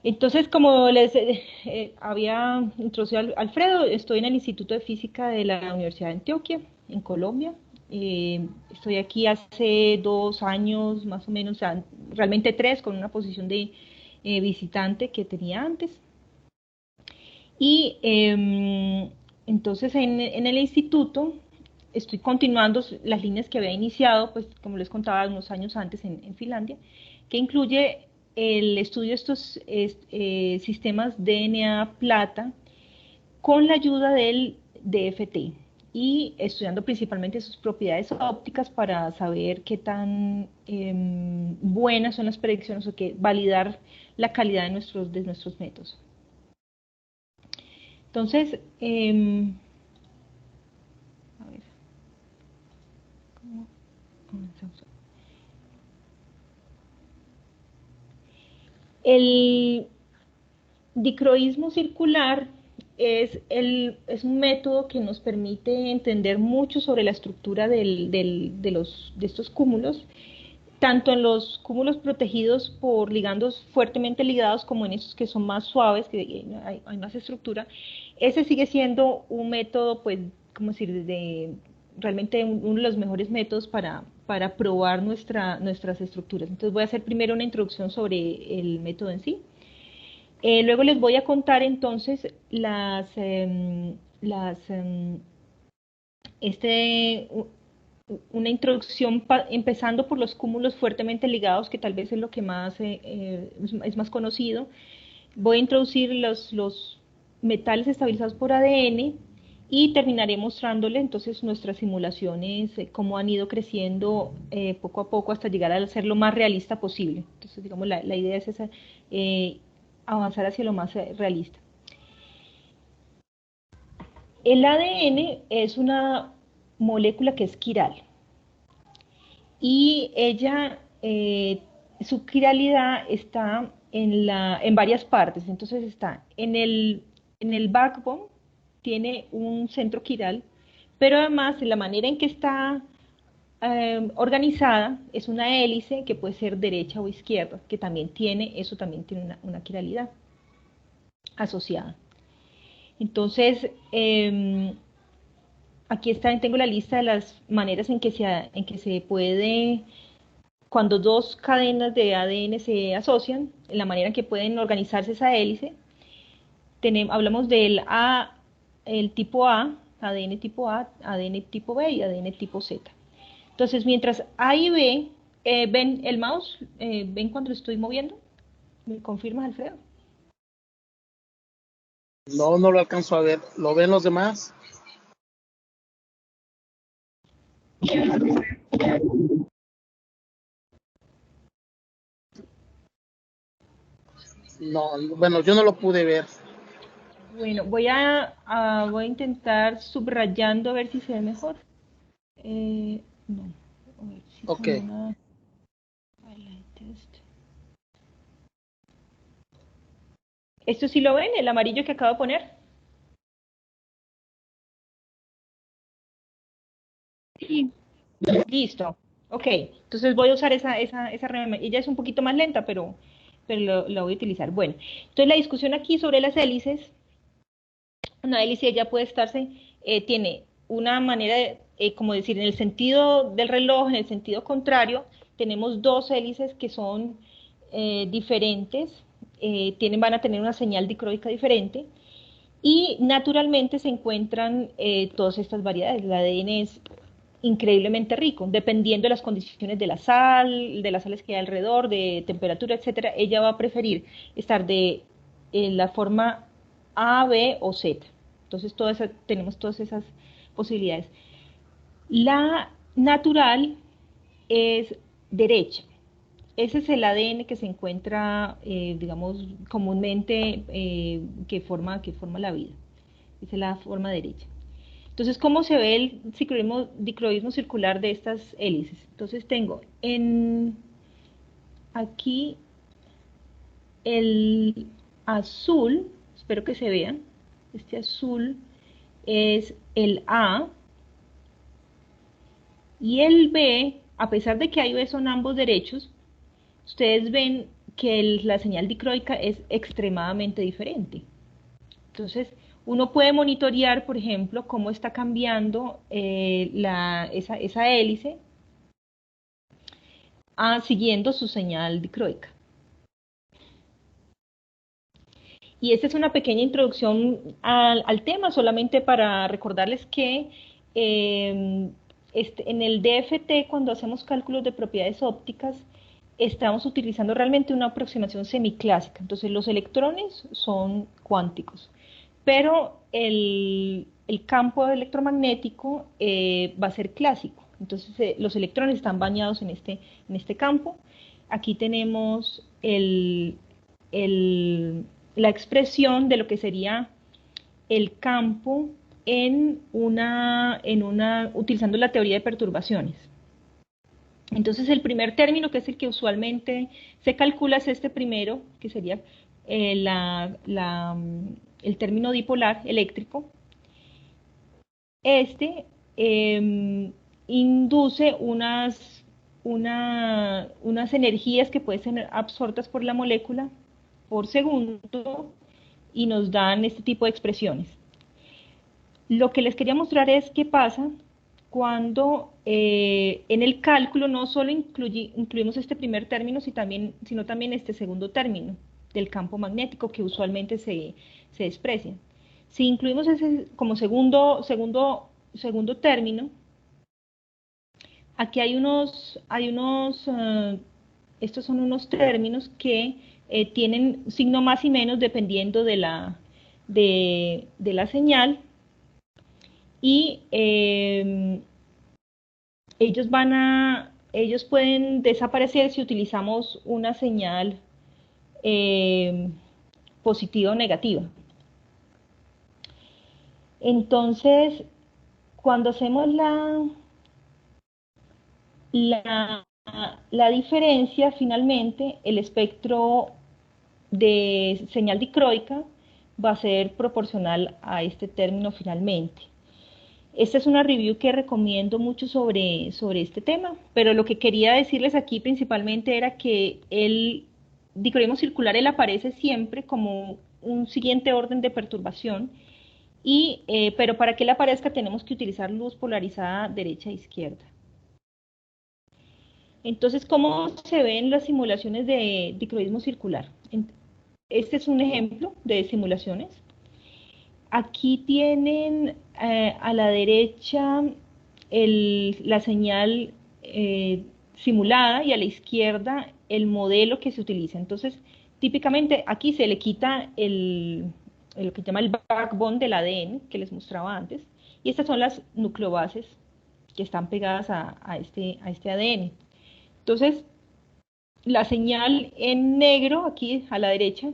Entonces, como les había introducido Alfredo, estoy en el Instituto de Física de la Universidad de Antioquia, en Colombia. Estoy aquí hace 2 años, más o menos, o sea, realmente 3, con una posición de visitante que tenía antes. Y entonces en el instituto estoy continuando las líneas que había iniciado, pues como les contaba unos años antes en Finlandia, que incluye el estudio de estos sistemas DNA plata con la ayuda del DFT y estudiando principalmente sus propiedades ópticas para saber qué tan buenas son las predicciones o que validar la calidad de nuestros métodos. Entonces, a ver, ¿cómo comenzamos? El dicroísmo circular es un método que nos permite entender mucho sobre la estructura de estos cúmulos, tanto en los cúmulos protegidos por ligandos fuertemente ligados como en estos que son más suaves, que hay más estructura. Ese sigue siendo un método, pues, como decir, realmente uno de los mejores métodos para probar nuestras estructuras. Entonces voy a hacer primero una introducción sobre el método en sí. Luego les voy a contar entonces este, una introducción empezando por los cúmulos fuertemente ligados, que tal vez es lo que más es más conocido. Voy a introducir los metales estabilizados por ADN y terminaré mostrándoles entonces nuestras simulaciones, cómo han ido creciendo poco a poco hasta llegar a ser lo más realista posible. Entonces, digamos, la idea es esa, avanzar hacia lo más realista. El ADN es una molécula que es quiral y ella, su quiralidad está en varias partes. Entonces está en el backbone, tiene un centro quiral, pero además la manera en que está organizada es una hélice que puede ser derecha o izquierda, que también eso también tiene una quiralidad asociada. Entonces, aquí tengo la lista de las maneras en que se puede, cuando dos cadenas de ADN se asocian, en la manera en que pueden organizarse esa hélice. Hablamos el tipo A, ADN tipo A, ADN tipo B y ADN tipo Z. Entonces, mientras A y B, ¿ven el mouse? ¿Ven cuando lo estoy moviendo? ¿Me confirmas, Alfredo? No, no lo alcanzo a ver. ¿Lo ven los demás? No, bueno, yo no lo pude ver. Bueno, voy a intentar subrayando a ver si se ve mejor. No, a ver si Ok. con una highlight test. ¿Esto sí lo ven? ¿El amarillo que acabo de poner? Sí. Listo. Ok, entonces voy a usar esa ella es un poquito más lenta, pero lo voy a utilizar. Bueno, entonces la discusión aquí sobre las hélices, una hélice ya puede estarse, tiene una manera de, como decir, en el sentido del reloj, en el sentido contrario, tenemos dos hélices que son diferentes, van a tener una señal dicroica diferente, y naturalmente se encuentran todas estas variedades. El ADN es increíblemente rico, dependiendo de las condiciones de la sal, de las sales que hay alrededor, de temperatura, etcétera. Ella va a preferir estar de la forma A, B o Z. Entonces tenemos todas esas posibilidades. La natural es derecha. Ese es el ADN que se encuentra, digamos, comúnmente que forma la vida. Esa es la forma derecha. Entonces, ¿cómo se ve el dicroísmo circular de estas hélices? Entonces tengo aquí el azul, espero que se vean, este azul es el A, y el B, a pesar de que A y B son ambos derechos, ustedes ven la señal dicroica es extremadamente diferente. Entonces, uno puede monitorear, por ejemplo, cómo está cambiando esa hélice siguiendo su señal dicroica. Y esta es una pequeña introducción al tema, solamente para recordarles que en el DFT, cuando hacemos cálculos de propiedades ópticas, estamos utilizando realmente una aproximación semiclásica. Entonces, los electrones son cuánticos, pero el campo electromagnético va a ser clásico. Entonces, los electrones están bañados en este campo. Aquí tenemos la expresión de lo que sería el campo utilizando la teoría de perturbaciones. Entonces el primer término, que es el que usualmente se calcula, es este primero, que sería el término dipolar eléctrico. Este induce unas energías que pueden ser absortas por la molécula por segundo y nos dan este tipo de expresiones. Lo que les quería mostrar es qué pasa cuando en el cálculo no solo incluimos este primer término, sino también este segundo término del campo magnético que usualmente se desprecia. Si incluimos ese como segundo término, aquí estos son unos términos que tienen signo más y menos dependiendo de la señal, y ellos pueden desaparecer si utilizamos una señal positiva o negativa. Entonces, cuando hacemos la diferencia, finalmente, el espectro de señal dicroica va a ser proporcional a este término finalmente. Esta es una review que recomiendo mucho sobre este tema, pero lo que quería decirles aquí principalmente era que el dicroismo circular él aparece siempre como un siguiente orden de perturbación, pero para que él aparezca tenemos que utilizar luz polarizada derecha e izquierda. Entonces, ¿cómo se ven las simulaciones de dicroismo circular? Este es un ejemplo de simulaciones. Aquí tienen a la derecha la señal simulada y a la izquierda el modelo que se utiliza. Entonces, típicamente aquí se le quita lo que se llama el backbone del ADN que les mostraba antes, y estas son las nucleobases que están pegadas a este ADN. Entonces, la señal en negro aquí a la derecha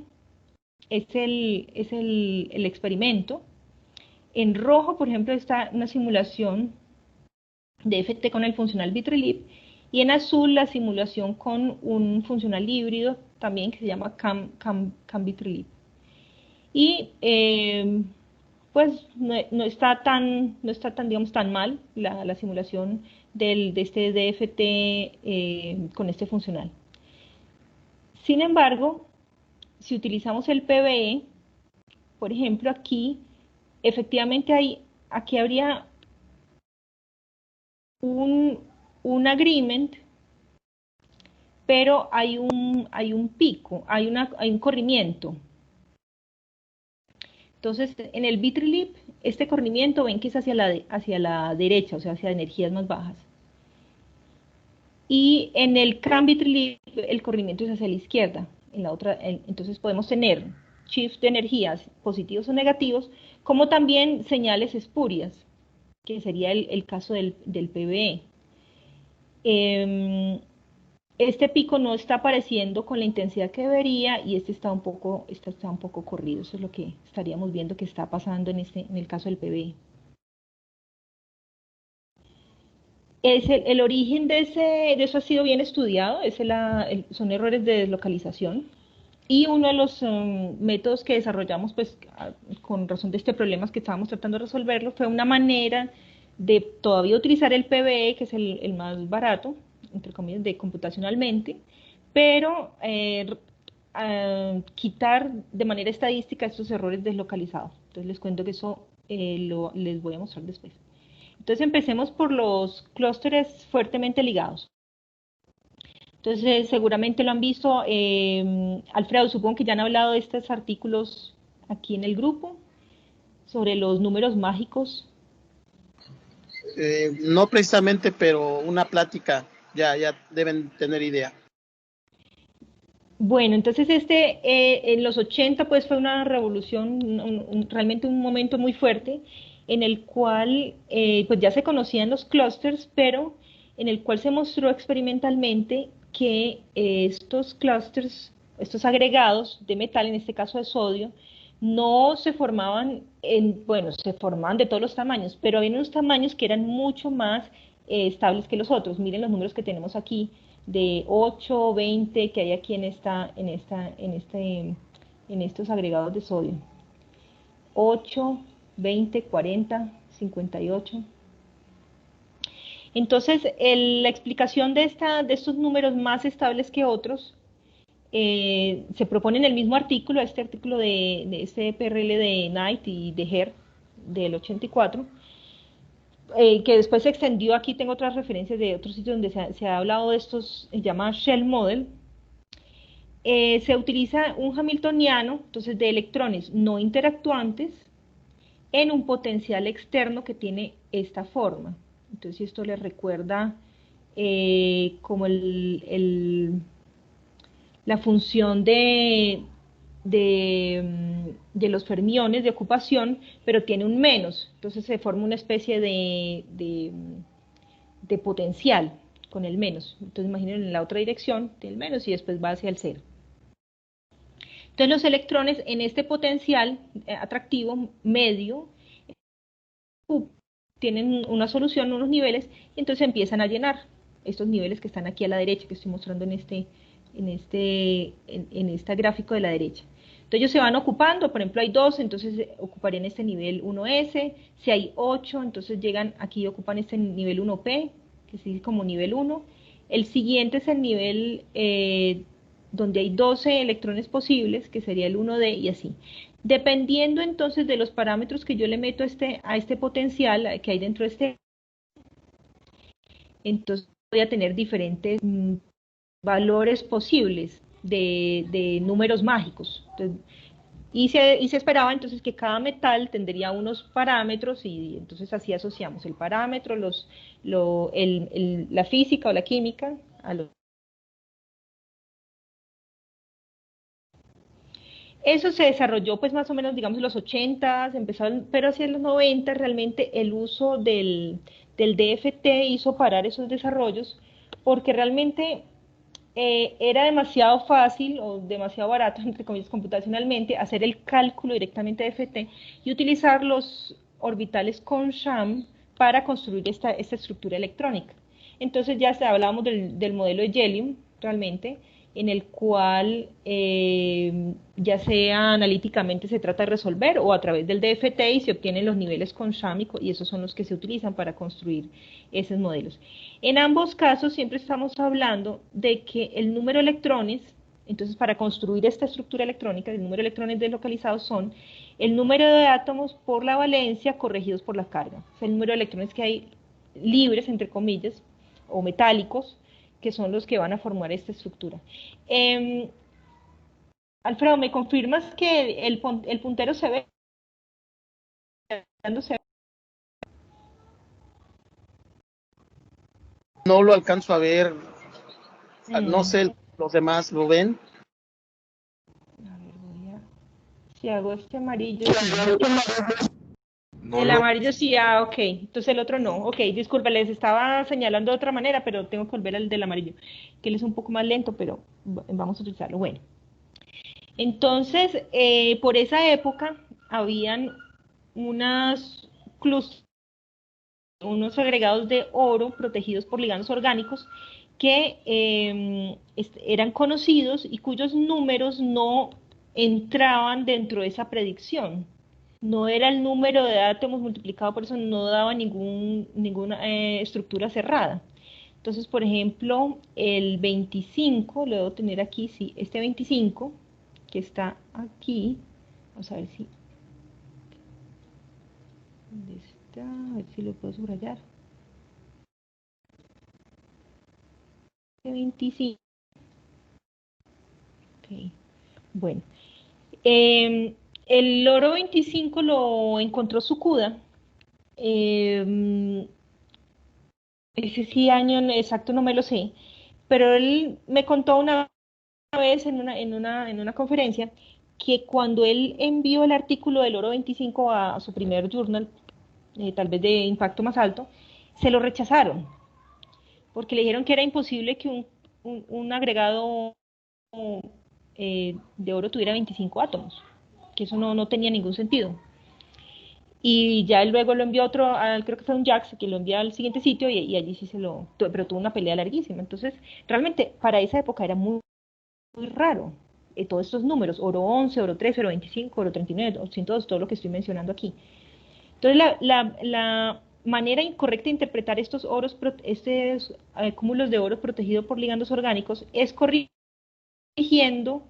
es el experimento. En rojo, por ejemplo, está una simulación de FT con el funcional Vitrelib, y en azul la simulación con un funcional híbrido también que se llama CAM-Vitrelib. Y pues no está tan, digamos, tan mal la simulación de este DFT con este funcional. Sin embargo, si utilizamos el PBE, por ejemplo, aquí, efectivamente aquí habría un agreement, pero hay un pico, hay un corrimiento. Entonces, en el Vitrelib, este corrimiento ven que es hacia la derecha, o sea, hacia energías más bajas. Y en el CAM-Vitrelib, el corrimiento es hacia la izquierda. Entonces podemos tener shift de energías positivos o negativos, como también señales espurias, que sería el caso del PBE. Este pico no está apareciendo con la intensidad que debería, y este está un poco corrido. Eso es lo que estaríamos viendo que está pasando en el caso del PBE. El origen de eso ha sido bien estudiado, son errores de deslocalización, y uno de los métodos que desarrollamos, pues con razón de este problema que estábamos tratando de resolverlo, fue una manera de todavía utilizar el PBE, que es el más barato, entre comillas, computacionalmente, pero quitar de manera estadística estos errores deslocalizados. Entonces les cuento que eso les voy a mostrar después. Entonces empecemos por los clústeres fuertemente ligados. Entonces seguramente lo han visto. Alfredo, supongo que ya han hablado de estos artículos aquí en el grupo sobre los números mágicos. No precisamente, pero una plática, ya deben tener idea. Bueno, entonces en los 80 pues fue una revolución, realmente un momento muy fuerte en el cual pues ya se conocían los clústeres, pero en el cual se mostró experimentalmente que estos clústeres, estos agregados de metal, en este caso de sodio, no se formaban bueno, se formaban de todos los tamaños, pero había unos tamaños que eran mucho más estables que los otros. Miren los números que tenemos aquí de 8, 20 que hay aquí en estos agregados de sodio. 8, 20, 40, 58. Entonces, la explicación de estos números más estables que otros se propone en el mismo artículo, este artículo de este PRL de Knight y de Herr del 84, que después se extendió. Aquí tengo otras referencias de otros sitios donde se ha hablado de estos, se llama Shell Model. Se utiliza un hamiltoniano, entonces de electrones no interactuantes, en un potencial externo que tiene esta forma. Entonces esto les recuerda como la función de los fermiones de ocupación, pero tiene un menos. Entonces se forma una especie de potencial con el menos. Entonces imaginen en la otra dirección, tiene el menos y después va hacia el cero. Entonces los electrones en este potencial atractivo medio tienen una solución, unos niveles, y entonces empiezan a llenar estos niveles que están aquí a la derecha, que estoy mostrando en este gráfico de la derecha. Entonces ellos se van ocupando, por ejemplo hay 2, entonces ocuparían este nivel 1S, si hay 8, entonces llegan aquí y ocupan este nivel 1P, que sigue como nivel 1, el siguiente es el nivel donde hay 12 electrones posibles, que sería el 1D y así. Dependiendo entonces de los parámetros que yo le meto a este potencial que hay dentro de entonces voy a tener diferentes valores posibles de números mágicos. Entonces, y se esperaba entonces que cada metal tendría unos parámetros y entonces así asociamos el parámetro, la física o la química a los... Eso se desarrolló pues más o menos, digamos, en los 80, empezaron, pero hacia los 90 realmente el uso del DFT hizo parar esos desarrollos porque realmente era demasiado fácil o demasiado barato, entre comillas, computacionalmente, hacer el cálculo directamente de DFT y utilizar los orbitales con sham para construir esta estructura electrónica. Entonces ya hablábamos del modelo de Yellium, realmente, en el cual ya sea analíticamente se trata de resolver o a través del DFT y se obtienen los niveles con sham y esos son los que se utilizan para construir esos modelos. En ambos casos siempre estamos hablando de que el número de electrones, entonces para construir esta estructura electrónica, el número de electrones deslocalizados son el número de átomos por la valencia corregidos por la carga, o sea, el número de electrones que hay libres, entre comillas, o metálicos, que son los que van a formar esta estructura. Alfredo, ¿me confirmas que el puntero se ve? No lo alcanzo a ver, no sé, los demás lo ven. A ver, si hago este amarillo, el amarillo sí, ok, entonces el otro no, ok, disculpa, les estaba señalando de otra manera, pero tengo que volver al del amarillo, que él es un poco más lento, pero vamos a utilizarlo. Bueno, entonces, por esa época, habían unos agregados de oro protegidos por ligandos orgánicos que eran conocidos y cuyos números no entraban dentro de esa predicción. No era el número de átomos multiplicado por eso, no daba ninguna estructura cerrada. Entonces, por ejemplo, el 25, lo debo tener aquí, sí, este 25, que está aquí. Vamos a ver si... ¿Dónde está? A ver si lo puedo subrayar. 25. Ok, bueno. El oro 25 lo encontró Tsukuda. Ese sí año exacto no me lo sé, pero él me contó una vez en una conferencia que cuando él envió el artículo del oro 25 a su primer journal, tal vez de impacto más alto, se lo rechazaron, porque le dijeron que era imposible que un agregado de oro tuviera 25 átomos, que eso no tenía ningún sentido. Y ya luego lo envió otro, creo que fue un Jax, que lo envió al siguiente sitio y allí sí pero tuvo una pelea larguísima. Entonces, realmente para esa época era muy raro todos estos números, oro 11, oro 13, oro 25, oro 39, oro 102, todo lo que estoy mencionando aquí. Entonces, la manera incorrecta de interpretar estos cúmulos de oro protegidos por ligandos orgánicos es corrigiendo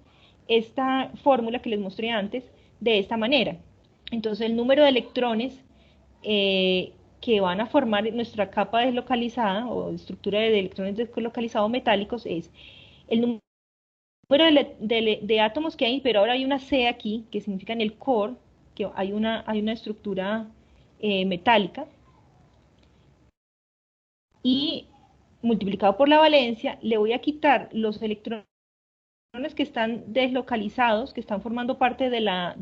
esta fórmula que les mostré antes de esta manera. Entonces el número de electrones que van a formar nuestra capa deslocalizada o estructura de electrones deslocalizados metálicos es el número de átomos que hay, pero ahora hay una C aquí, que significa en el core, que hay una estructura metálica, y multiplicado por la valencia, le voy a quitar los electrones que están deslocalizados, que están formando parte de la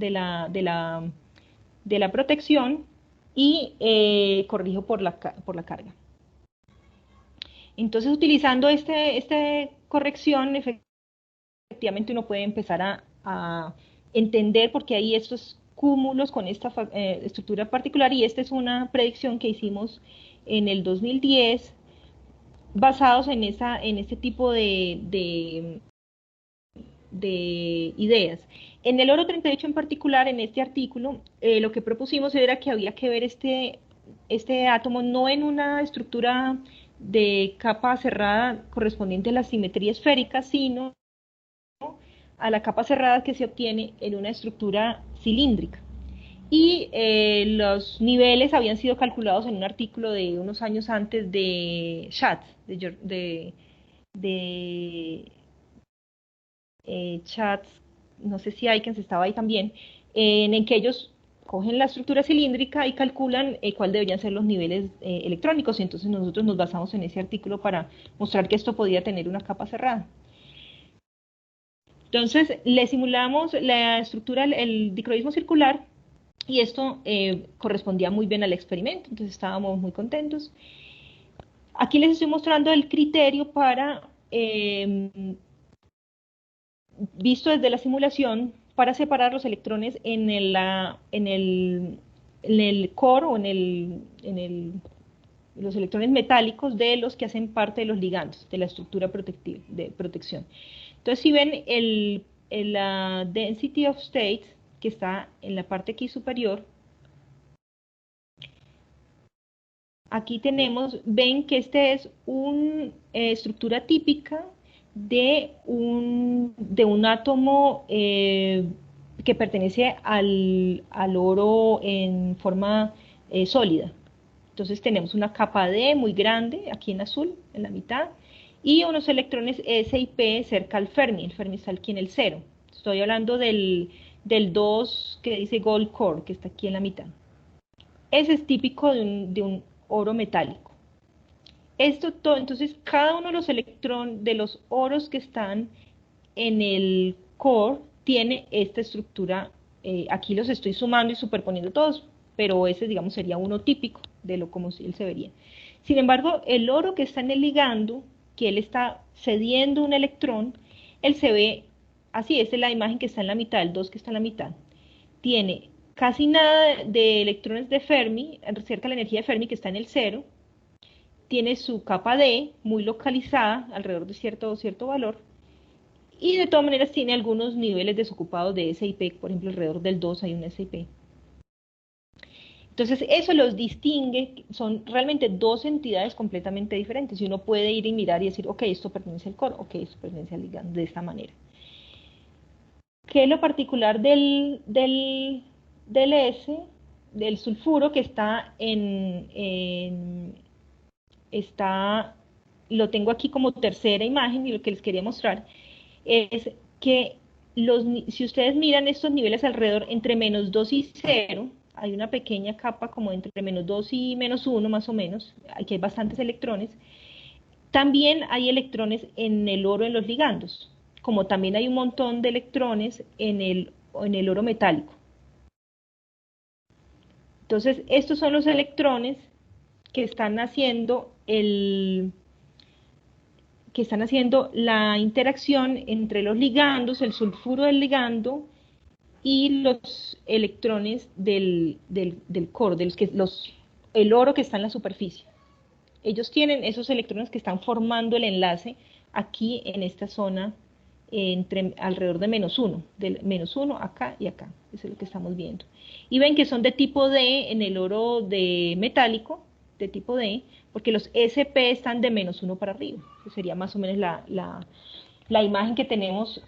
protección, y corrijo por la carga. Entonces, utilizando esta corrección, efectivamente uno puede empezar a entender por qué hay estos cúmulos con esta estructura particular, y esta es una predicción que hicimos en el 2010 basados en este tipo de ideas. En el oro 38 en particular, en este artículo, lo que propusimos era que había que ver este átomo no en una estructura de capa cerrada correspondiente a la simetría esférica, sino a la capa cerrada que se obtiene en una estructura cilíndrica. Y los niveles habían sido calculados en un artículo de unos años antes de Schatz, de Chats, no sé si Aikens estaba ahí también, en el que ellos cogen la estructura cilíndrica y calculan cuál deberían ser los niveles electrónicos, y entonces nosotros nos basamos en ese artículo para mostrar que esto podía tener una capa cerrada. Entonces le simulamos la estructura, el dicroísmo circular, y esto correspondía muy bien al experimento, entonces estábamos muy contentos. Aquí les estoy mostrando el criterio para visto desde la simulación para separar los electrones en el core o los electrones metálicos de los que hacen parte de los ligandos, de la estructura de protección. Entonces, si ven la density of states, que está en la parte aquí superior, aquí ven que este es una estructura típica de un átomo que pertenece al oro en forma sólida. Entonces tenemos una capa D muy grande, aquí en azul, en la mitad, y unos electrones S y P cerca al Fermi. El Fermi está aquí en el 0. Estoy hablando del 2 que dice Gold Core, que está aquí en la mitad. Ese es típico de un oro metálico. Entonces, cada uno de los electrones, de los oros que están en el core, tiene esta estructura. Aquí los estoy sumando y superponiendo todos, pero ese, digamos, sería uno típico de lo como él se vería. Sin embargo, el oro que está en el ligando, que él está cediendo un electrón, él se ve así. Esta es la imagen que está en la mitad, el 2 que está en la mitad. Tiene casi nada de electrones de Fermi, cerca de la energía de Fermi, que está en el 0, tiene su capa D muy localizada alrededor de cierto valor, y de todas maneras tiene algunos niveles desocupados de SIP, por ejemplo alrededor del 2 hay un SIP. Entonces eso los distingue, son realmente dos entidades completamente diferentes, y uno puede ir y mirar y decir, ok, esto pertenece al core, ok, esto pertenece al ligando, de esta manera. ¿Qué es lo particular del S, del sulfuro que está está, lo tengo aquí como tercera imagen y lo que les quería mostrar es que si ustedes miran estos niveles alrededor entre -2 y 0, hay una pequeña capa como entre -2 y -1 más o menos, aquí hay bastantes electrones. También hay electrones en el oro en los ligandos, como también hay un montón de electrones en el oro metálico. Entonces, estos son los electrones que están haciendo la interacción entre los ligandos, el sulfuro del ligando y los electrones del core, el oro que está en la superficie. Ellos tienen esos electrones que están formando el enlace aquí en esta zona alrededor de -1, del -1 acá y acá, eso es lo que estamos viendo. Y ven que son de tipo D en el oro de metálico, de tipo D, porque los SP están de -1 para arriba. Eso sería más o menos la imagen que tenemos,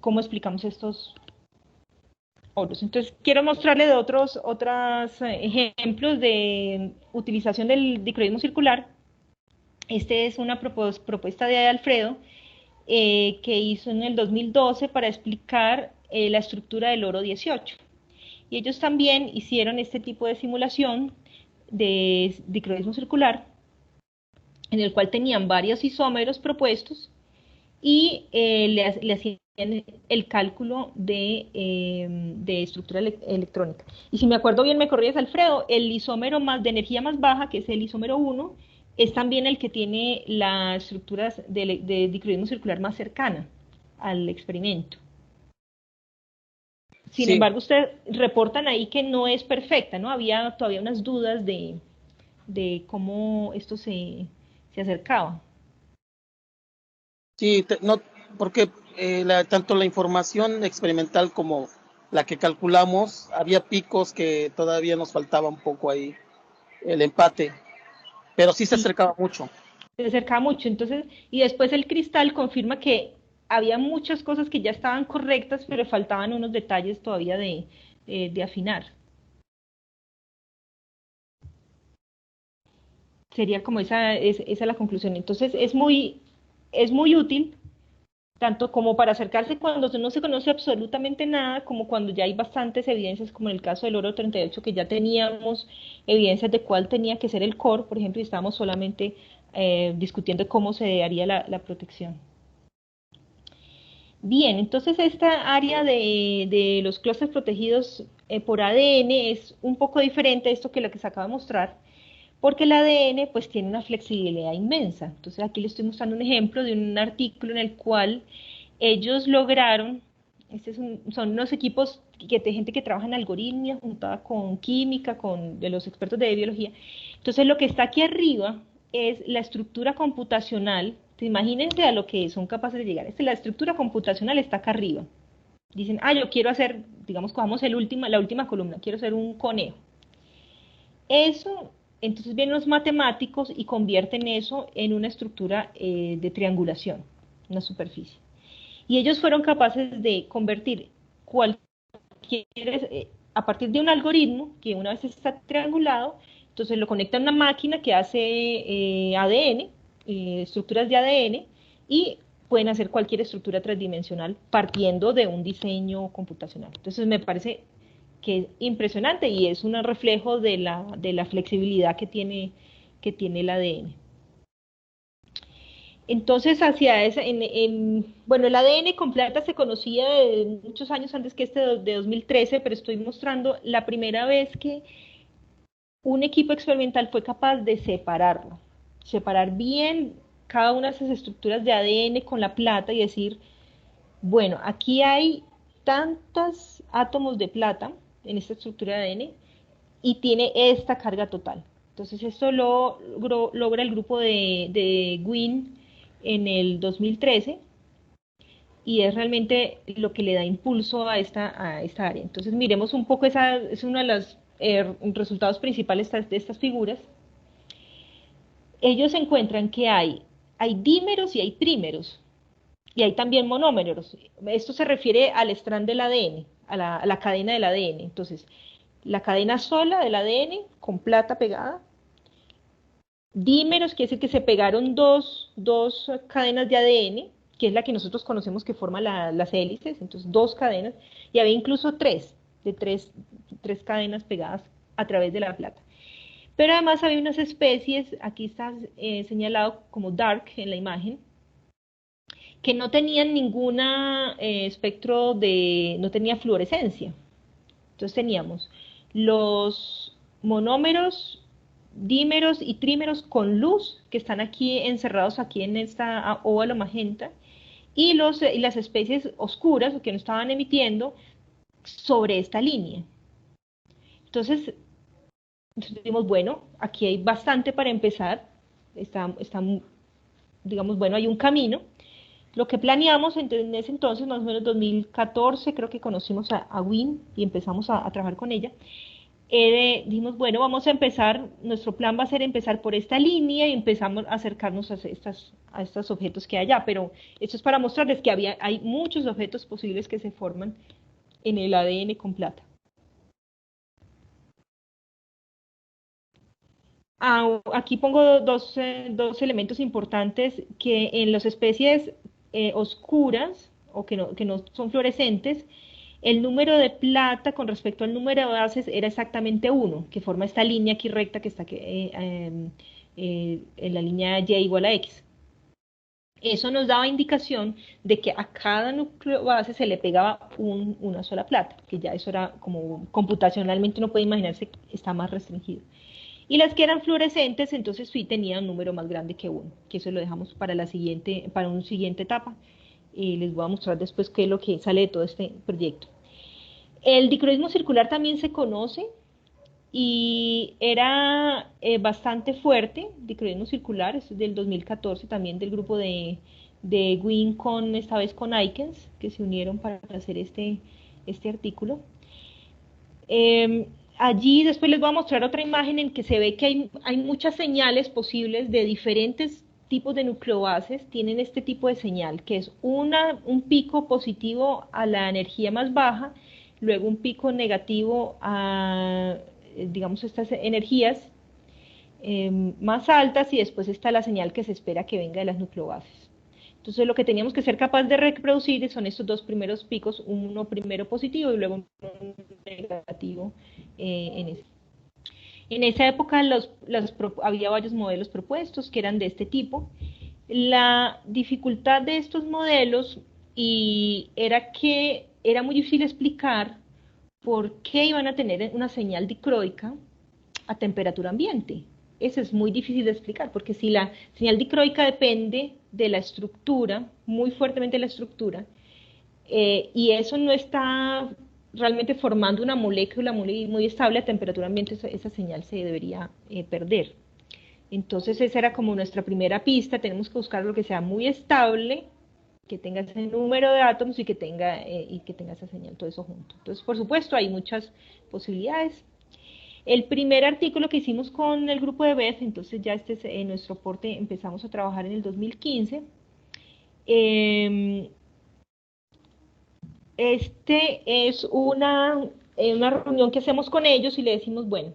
cómo explicamos estos oros. Entonces, quiero mostrarles otros ejemplos de utilización del dicroismo circular. Este es una propuesta de Alfredo, que hizo en el 2012 para explicar la estructura del oro 18. Y ellos también hicieron este tipo de simulación de dicroismo circular, en el cual tenían varios isómeros propuestos y le hacían el cálculo de estructura electrónica. Y si me acuerdo bien, me corrías, Alfredo, el isómero de energía más baja, que es el isómero 1, es también el que tiene las estructuras de dicroismo circular más cercana al experimento. Sin embargo, ustedes reportan ahí que no es perfecta, ¿no? Había todavía unas dudas de cómo esto se acercaba. Sí, no, porque tanto la información experimental como la que calculamos, había picos que todavía nos faltaba un poco ahí el empate, pero sí se acercaba mucho. Se acercaba mucho, entonces, y después el cristal confirma que había muchas cosas que ya estaban correctas, pero faltaban unos detalles todavía de afinar. Sería como esa la conclusión. Entonces es muy útil, tanto como para acercarse cuando no se conoce absolutamente nada, como cuando ya hay bastantes evidencias, como en el caso del oro 38, que ya teníamos evidencias de cuál tenía que ser el core, por ejemplo, y estábamos solamente discutiendo cómo se haría la protección. Bien, entonces esta área de los clústeres protegidos por ADN es un poco diferente a esto que lo que se acaba de mostrar, porque el ADN pues tiene una flexibilidad inmensa. Entonces aquí les estoy mostrando un ejemplo de un artículo en el cual ellos lograron, son unos equipos de gente que trabaja en algoritmia juntada con química, de los expertos de biología. Entonces lo que está aquí arriba es la estructura computacional. Imagínense a lo que son capaces de llegar. La estructura computacional está acá arriba. Dicen, yo quiero hacer, digamos, cojamos la última columna, quiero hacer un conejo. Eso, entonces vienen los matemáticos y convierten eso en una estructura de triangulación, una superficie. Y ellos fueron capaces de convertir a partir de un algoritmo que una vez está triangulado, entonces lo conectan a una máquina que hace ADN, estructuras de ADN, y pueden hacer cualquier estructura tridimensional partiendo de un diseño computacional. Entonces me parece que es impresionante y es un reflejo de la flexibilidad que tiene el ADN. Entonces, bueno, el ADN con plata se conocía de muchos años antes que de 2013, pero estoy mostrando la primera vez que un equipo experimental fue capaz de separar bien cada una de esas estructuras de ADN con la plata y decir, bueno, aquí hay tantos átomos de plata en esta estructura de ADN y tiene esta carga total. Entonces esto lo logra el grupo de Gwynn en el 2013 y es realmente lo que le da impulso a esta área. Entonces miremos un poco, es uno de los resultados principales de estas figuras. Ellos encuentran que hay dímeros y hay trímeros. y hay también monómeros. Esto se refiere al strand del ADN, a la cadena del ADN. Entonces, la cadena sola del ADN con plata pegada. Dímeros quiere decir que se pegaron dos cadenas de ADN, que es la que nosotros conocemos que forma las hélices, entonces dos cadenas, y había incluso tres cadenas pegadas a través de la plata. Pero además había unas especies, aquí está señalado como dark en la imagen, que no tenían ninguna espectro no tenía fluorescencia. Entonces teníamos los monómeros, dímeros y trímeros con luz, que están aquí encerrados aquí en esta óvalo magenta, y las especies oscuras, que no estaban emitiendo, sobre esta línea. Entonces, dijimos, bueno, aquí hay bastante para empezar, digamos, bueno, hay un camino. Lo que planeamos en ese entonces, más o menos 2014, creo que conocimos a Wynne y empezamos a trabajar con ella. Dijimos, bueno, vamos a empezar, nuestro plan va a ser empezar por esta línea y empezamos a acercarnos a estos objetos que hay allá, pero esto es para mostrarles que hay muchos objetos posibles que se forman en el ADN con plata. Aquí pongo dos elementos importantes que en las especies oscuras o que no son fluorescentes, el número de plata con respecto al número de bases era exactamente 1, que forma esta línea aquí recta que está aquí, en la línea Y igual a X. Eso nos daba indicación de que a cada núcleo base se le pegaba una sola plata, que ya eso era como computacionalmente uno puede imaginarse que está más restringido. Y las que eran fluorescentes, entonces sí tenían un número más grande que 1, que eso lo dejamos para una siguiente etapa. Y les voy a mostrar después qué es lo que sale de todo este proyecto. El dicroismo circular también se conoce y era bastante fuerte, dicroismo circular, es del 2014 también del grupo de Wynne esta vez con Aikens, que se unieron para hacer este artículo. Allí después les voy a mostrar otra imagen en que se ve que hay muchas señales posibles de diferentes tipos de nucleobases, tienen este tipo de señal, que es un pico positivo a la energía más baja, luego un pico negativo a, digamos, estas energías más altas, y después está la señal que se espera que venga de las nucleobases. Entonces lo que teníamos que ser capaz de reproducir son estos dos primeros picos, uno primero positivo y luego un negativo en ese. En esa época había varios modelos propuestos que eran de este tipo. La dificultad de estos modelos era que era muy difícil explicar por qué iban a tener una señal dicroica a temperatura ambiente. Eso es muy difícil de explicar, porque si la señal dicroica depende de la estructura, muy fuertemente de la estructura, y eso no está realmente formando una molécula muy estable a temperatura ambiente, esa señal se debería perder. Entonces esa era como nuestra primera pista, tenemos que buscar lo que sea muy estable, que tenga ese número de átomos y que tenga esa señal, todo eso junto. Entonces, por supuesto, hay muchas posibilidades. El primer artículo que hicimos con el grupo de Beth, entonces ya este es nuestro aporte, empezamos a trabajar en el 2015. Este es una reunión que hacemos con ellos y le decimos, bueno,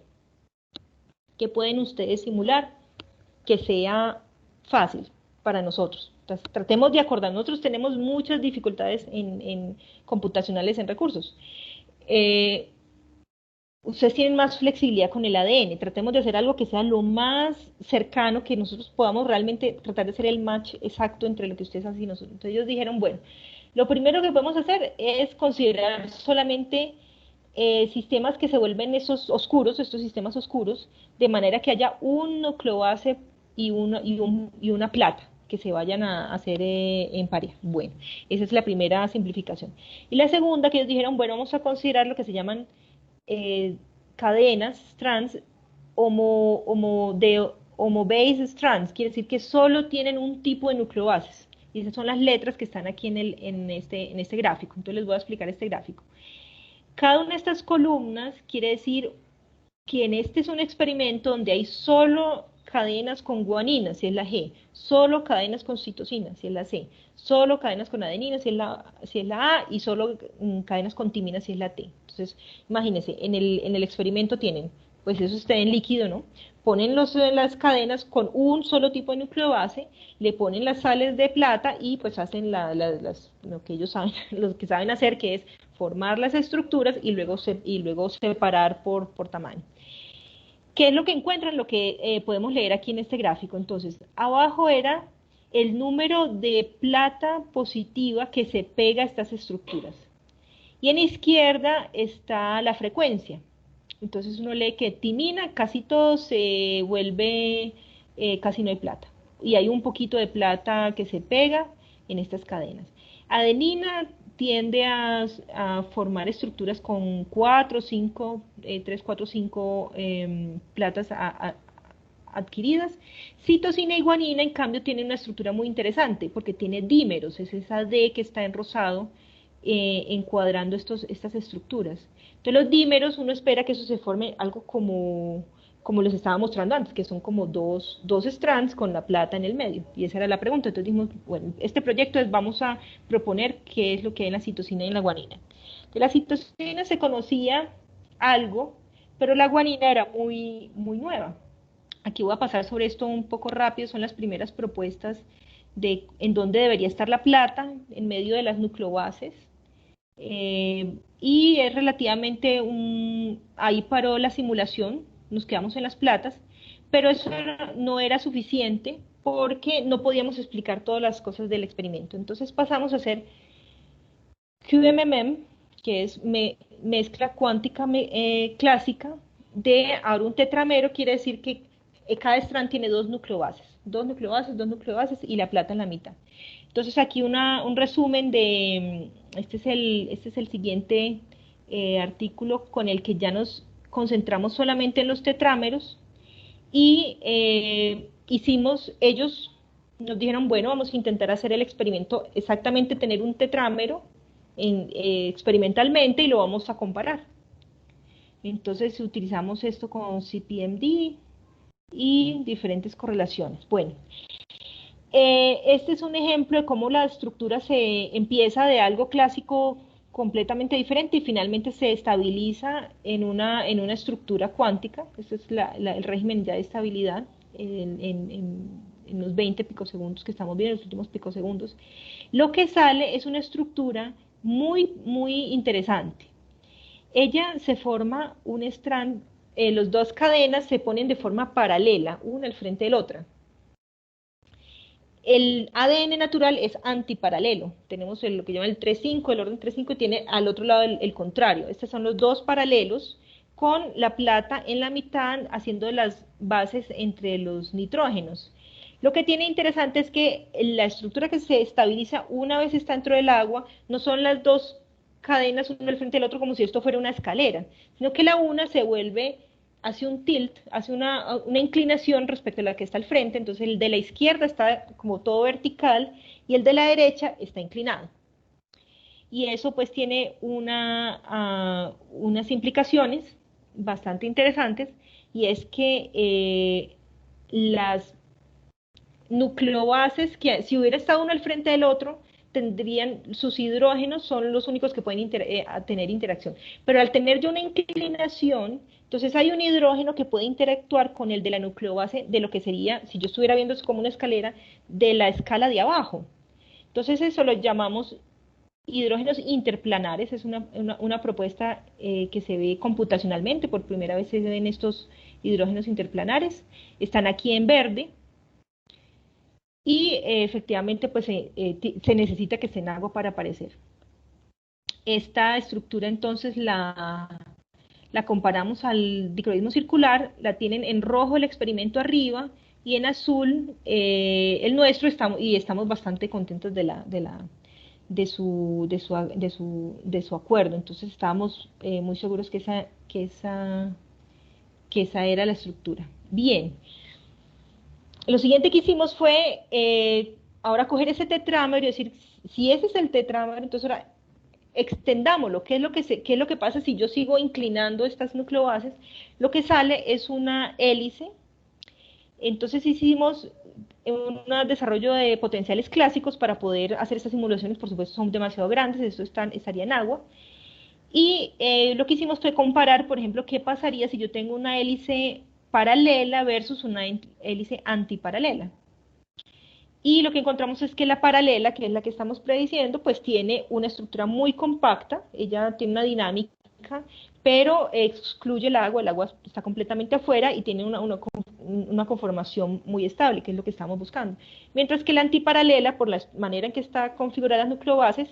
¿qué pueden ustedes simular que sea fácil para nosotros? Entonces, tratemos de acordar. Nosotros tenemos muchas dificultades computacionales en recursos. Ustedes tienen más flexibilidad con el ADN. Tratemos de hacer algo que sea lo más cercano que nosotros podamos realmente tratar de hacer el match exacto entre lo que ustedes hacen y nosotros. Entonces ellos dijeron, bueno, lo primero que podemos hacer es considerar solamente sistemas que se vuelven estos sistemas oscuros, de manera que haya un nucleobase y una plata que se vayan a hacer en pareja. Bueno, esa es la primera simplificación. Y la segunda que ellos dijeron, bueno, vamos a considerar lo que se llaman cadenas, strands, homo-base strands, quiere decir que solo tienen un tipo de nucleobases. Y esas son las letras que están aquí en este gráfico. Entonces les voy a explicar este gráfico. Cada una de estas columnas quiere decir que este es un experimento donde hay solo cadenas con guanina, si es la G, solo cadenas con citosina, si es la C, solo cadenas con adenina, si es la A, y solo cadenas con timina, si es la T. Entonces, imagínense, en el experimento tienen, pues eso está en líquido, ¿no? Ponen las cadenas con un solo tipo de nucleobase, le ponen las sales de plata y pues hacen lo que ellos saben, lo que saben hacer, que es formar las estructuras y luego separar por tamaño. ¿Qué es lo que encuentran? Lo que podemos leer aquí en este gráfico. Entonces, abajo era el número de plata positiva que se pega a estas estructuras. Y en izquierda está la frecuencia. Entonces uno lee que timina, casi todo se vuelve, casi no hay plata. Y hay un poquito de plata que se pega en estas cadenas. Adenina tiende a formar estructuras con 4, 5, 3, 4, 5 platas adquiridas. Citosina y guanina, en cambio, tienen una estructura muy interesante porque tiene dímeros, es esa D que está en rosado, encuadrando estas estructuras. Entonces los dímeros, uno espera que eso se forme algo como les estaba mostrando antes, que son como dos strands con la plata en el medio. Y esa era la pregunta. Entonces dijimos, bueno, este proyecto vamos a proponer qué es lo que hay en la citosina y en la guanina. De la citosina se conocía algo, pero la guanina era muy nueva. Aquí voy a pasar sobre esto un poco rápido, son las primeras propuestas de en dónde debería estar la plata, en medio de las nucleobases. Y es relativamente ahí paró la simulación, nos quedamos en las platas, pero eso no era suficiente porque no podíamos explicar todas las cosas del experimento. Entonces pasamos a hacer QMMM, que es mezcla cuántica clásica, de ahora un tetramero, quiere decir que cada strand tiene dos nucleobases, dos nucleobases y la plata en la mitad. Entonces aquí un resumen de, este es el siguiente artículo con el que ya nos concentramos solamente en los tetrámeros y ellos nos dijeron, bueno, vamos a intentar hacer el experimento, exactamente tener un tetrámero experimentalmente y lo vamos a comparar. Entonces utilizamos esto con CPMD y diferentes correlaciones. Bueno, este es un ejemplo de cómo la estructura se empieza de algo clásico completamente diferente y finalmente se estabiliza en una estructura cuántica. Este es el régimen ya de estabilidad en los 20 picosegundos que estamos viendo, los últimos picosegundos. Lo que sale es una estructura muy interesante. Ella se forma un strand, las dos cadenas se ponen de forma paralela, una al frente de la otra. El ADN natural es antiparalelo. Tenemos lo que llaman el 3,5, el orden 3,5 y tiene al otro lado el contrario. Estos son los dos paralelos con la plata en la mitad haciendo las bases entre los nitrógenos. Lo que tiene interesante es que la estructura que se estabiliza una vez está dentro del agua no son las dos cadenas uno al frente del otro como si esto fuera una escalera, sino que la una se vuelve, hace un tilt, hace una inclinación respecto a la que está al frente, entonces el de la izquierda está como todo vertical y el de la derecha está inclinado. Y eso pues tiene unas implicaciones bastante interesantes, y es que las nucleobases, que si hubiera estado uno al frente del otro, sus hidrógenos son los únicos que pueden tener interacción. Pero al tener yo una inclinación, entonces hay un hidrógeno que puede interactuar con el de la nucleobase de lo que sería, si yo estuviera viendo eso como una escalera, de la escala de abajo. Entonces eso lo llamamos hidrógenos interplanares, es una propuesta que se ve computacionalmente, por primera vez se ven estos hidrógenos interplanares, están aquí en verde, y efectivamente pues se necesita que estén en agua para aparecer. Esta estructura entonces la comparamos al dicroismo circular, la tienen en rojo el experimento arriba y en azul el nuestro, y estamos bastante contentos de su acuerdo. Entonces estábamos muy seguros que esa era la estructura. Bien. Lo siguiente que hicimos fue ahora coger ese tetrámero y decir, si ese es el tetrámero, entonces ahora extendámoslo. ¿Qué es lo que pasa si yo sigo inclinando estas nucleobases? Lo que sale es una hélice Entonces hicimos un desarrollo de potenciales clásicos para poder hacer estas simulaciones, por supuesto son demasiado grandes, esto estaría en agua. Y lo que hicimos fue comparar, por ejemplo, qué pasaría si yo tengo una hélice paralela versus una hélice antiparalela. Y lo que encontramos es que la paralela, que es la que estamos prediciendo, pues tiene una estructura muy compacta, ella tiene una dinámica, pero excluye el agua está completamente afuera y tiene una conformación muy estable, que es lo que estamos buscando. Mientras que la antiparalela, por la manera en que está configurada las nucleobases,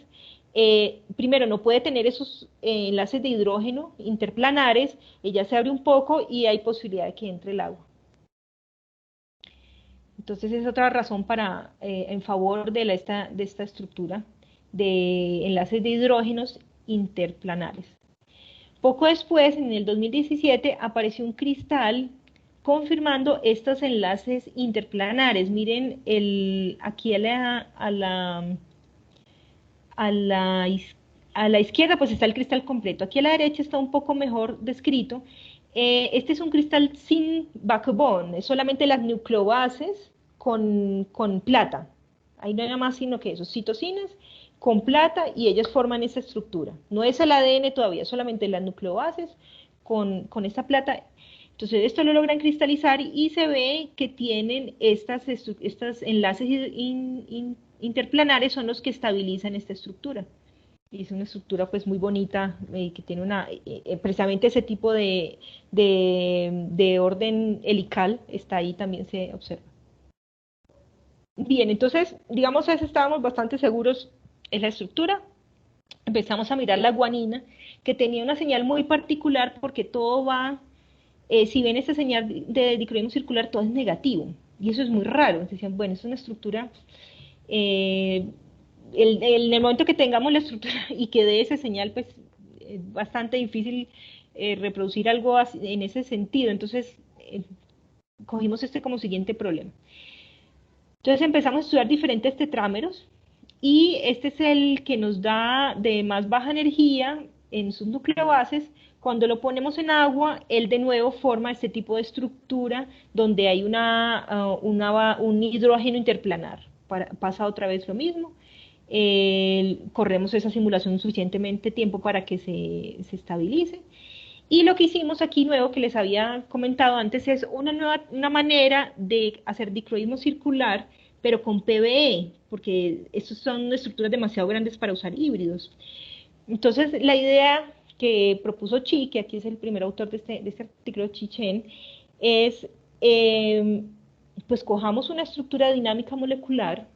primero no puede tener esos enlaces de hidrógeno interplanares, ella se abre un poco y hay posibilidad de que entre el agua. Entonces es otra razón en favor de esta estructura de enlaces de hidrógenos interplanares. Poco después, en el 2017, apareció un cristal confirmando estos enlaces interplanares. Miren, aquí a la izquierda pues está el cristal completo. Aquí a la derecha está un poco mejor descrito. Este es un cristal sin backbone, es solamente las nucleobases con plata. Ahí no hay nada más sino que esos citosinas con plata y ellas forman esa estructura. No es el ADN todavía, solamente las nucleobases con esta plata. Entonces esto lo logran cristalizar y se ve que tienen estos enlaces interplanares son los que estabilizan esta estructura. Y es una estructura pues muy bonita, que tiene precisamente ese tipo de orden helical, está ahí también se observa. Bien, entonces, digamos, estábamos bastante seguros en la estructura. Empezamos a mirar la guanina, que tenía una señal muy particular porque todo va, si ven esta señal de dicroismo circular, todo es negativo. Y eso es muy raro. Decían, bueno, es una estructura, en el momento que tengamos la estructura y que dé esa señal, pues es bastante difícil reproducir algo en ese sentido. Entonces, cogimos este como siguiente problema. Entonces empezamos a estudiar diferentes tetrámeros y este es el que nos da de más baja energía en sus nucleobases. Cuando lo ponemos en agua, él de nuevo forma este tipo de estructura donde hay un hidrógeno interplanar. Pasa otra vez lo mismo. Corremos esa simulación suficientemente tiempo para que se estabilice. Y lo que hicimos aquí nuevo, que les había comentado antes, es una manera de hacer dicroísmo circular, pero con PBE, porque estos son estructuras demasiado grandes para usar híbridos. Entonces, la idea que propuso Chi, que aquí es el primer autor de este artículo, Chi Chen, es, pues cojamos una estructura dinámica molecular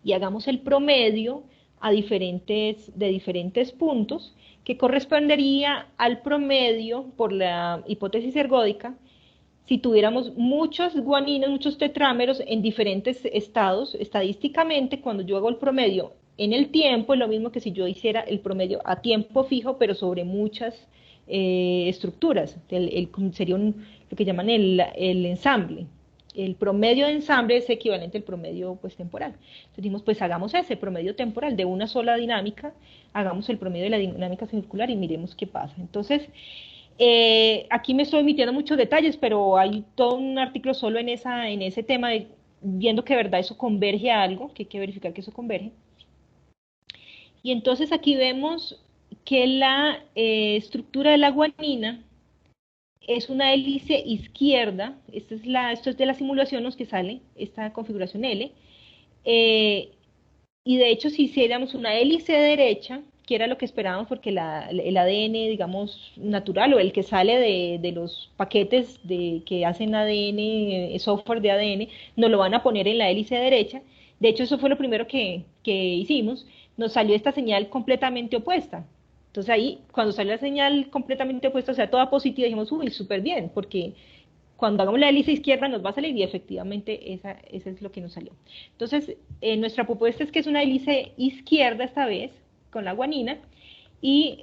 y hagamos el promedio de diferentes puntos, que correspondería al promedio por la hipótesis ergódica si tuviéramos muchos guaninos, muchos tetrámeros en diferentes estados. Estadísticamente, cuando yo hago el promedio en el tiempo, es lo mismo que si yo hiciera el promedio a tiempo fijo, pero sobre muchas estructuras. Sería lo que llaman el ensamble. El promedio de ensamble es equivalente al promedio pues, temporal. Entonces dijimos, pues hagamos ese promedio temporal de una sola dinámica, hagamos el promedio de la dinámica circular y miremos qué pasa. Entonces, aquí me estoy omitiendo muchos detalles, pero hay todo un artículo solo en ese tema, viendo que de verdad eso converge a algo, que hay que verificar que eso converge. Y entonces aquí vemos que la estructura de la guanina es una hélice izquierda, esto es de la simulación los que sale, esta configuración L, y de hecho si hiciéramos una hélice derecha, que era lo que esperábamos porque el ADN, digamos, natural o el que sale de los paquetes que hacen ADN, software de ADN, nos lo van a poner en la hélice derecha. De hecho, eso fue lo primero que hicimos, nos salió esta señal completamente opuesta. Entonces ahí, cuando salió la señal completamente opuesta, o sea, toda positiva, dijimos, uy, súper bien, porque cuando hagamos la hélice izquierda nos va a salir y efectivamente esa es lo que nos salió. Entonces, nuestra propuesta es que es una hélice izquierda esta vez, con la guanina, y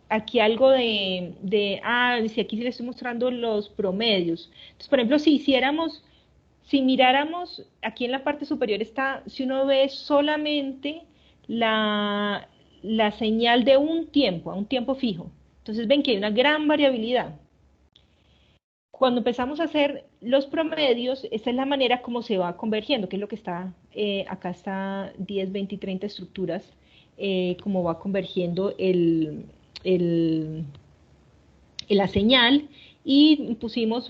aquí algo si aquí les estoy mostrando los promedios. Entonces, por ejemplo, si miráramos, aquí en la parte superior está, si uno ve solamente la señal de un tiempo, a un tiempo fijo. Entonces ven que hay una gran variabilidad. Cuando empezamos a hacer los promedios, esta es la manera como se va convergiendo, que es lo que está, acá está 10, 20 y 30 estructuras, como va convergiendo la señal, y pusimos